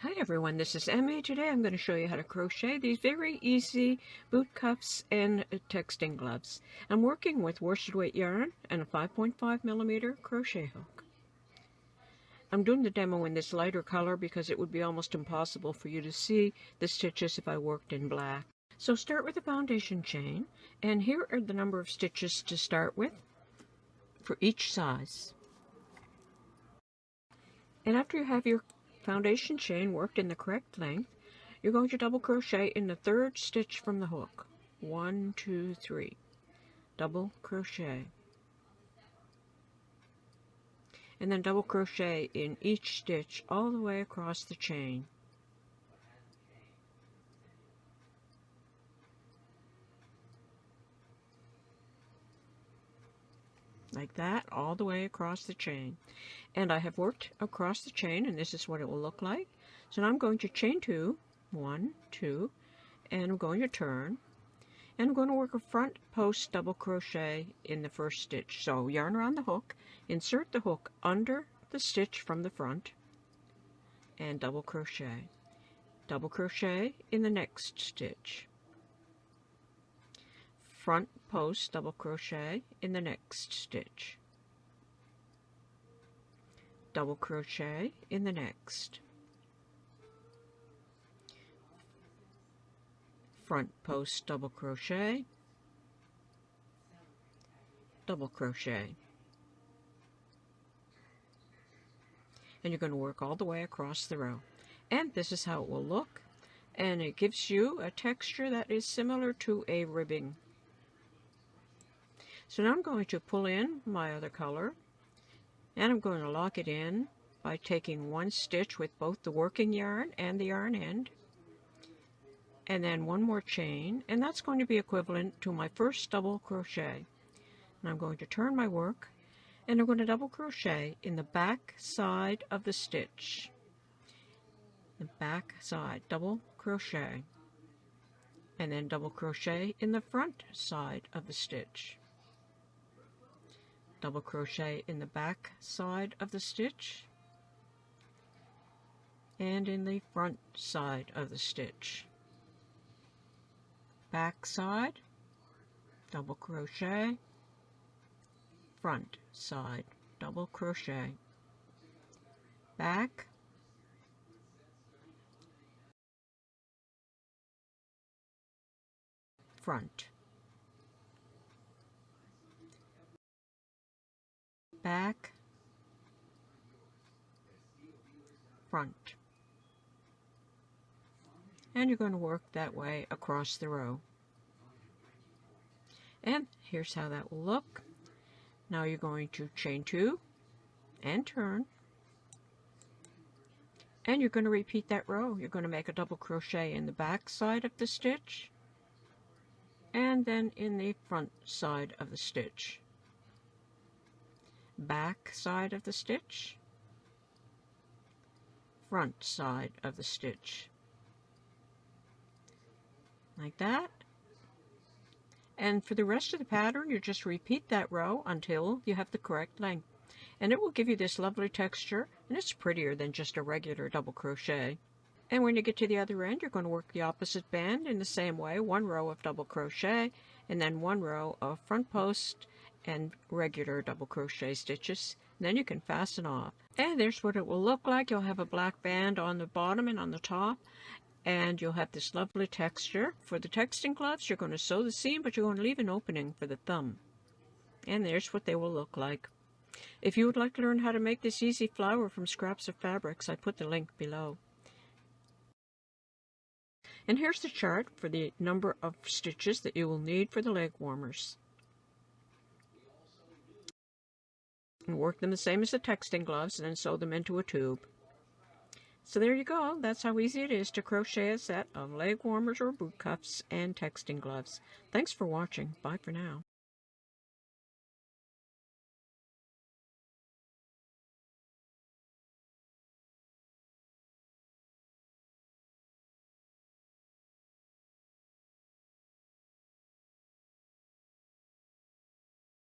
Hi everyone, this is Emmy. Today I'm going to show you how to crochet these very easy boot cuffs and texting gloves. I'm working with worsted weight yarn and a 5.5mm crochet hook. I'm doing the demo in this lighter color because it would be almost impossible for you to see the stitches if I worked in black. So start with a foundation chain, and here are the number of stitches to start with for each size. And after you have your foundation chain worked in the correct length, you're going to double crochet in the third stitch from the hook. 1, 2, 3. Double crochet. And then double crochet in each stitch all the way across the chain. Like that, all the way across the chain. And I have worked across the chain, and this is what it will look like. So now I'm going to chain 2, 1, 2, and I'm going to turn. And I'm going to work a front post double crochet in the first stitch. So yarn around the hook, insert the hook under the stitch from the front, and double crochet. Double crochet in the next stitch. Front post double crochet in the next stitch. Double crochet in the next. Front post double crochet, double crochet. And you're going to work all the way across the row. And this is how it will look. And it gives you a texture that is similar to a ribbing. So now I'm going to pull in my other color, and I'm going to lock it in by taking one stitch with both the working yarn and the yarn end, and then one more chain, and that's going to be equivalent to my first double crochet. And I'm going to turn my work, and I'm going to double crochet in the back side of the stitch. The back side, double crochet, and then double crochet in the front side of the stitch. Double crochet in the back side of the stitch and in the front side of the stitch. Back side, double crochet, front side, double crochet, back, front, back, front. And you're going to work that way across the row. And here's how that will look. Now you're going to chain 2 and turn. And you're going to repeat that row. You're going to make a double crochet in the back side of the stitch and then in the front side of the stitch. Back side of the stitch, front side of the stitch, like that. And for the rest of the pattern, you just repeat that row until you have the correct length, and it will give you this lovely texture, and it's prettier than just a regular double crochet. And when you get to the other end, you're going to work the opposite band in the same way, one row of double crochet and then one row of front post and regular double crochet stitches. And then you can fasten off. And there's what it will look like. You'll have a black band on the bottom and on the top, and you'll have this lovely texture. For the texting gloves, you're going to sew the seam, but you're going to leave an opening for the thumb. And there's what they will look like. If you would like to learn how to make this easy flower from scraps of fabrics, I put the link below. And here's the chart for the number of stitches that you will need for the leg warmers. And work them the same as the texting gloves and then sew them into a tube. So there you go. That's how easy it is to crochet a set of leg warmers or boot cuffs and texting gloves. Thanks for watching. Bye for now.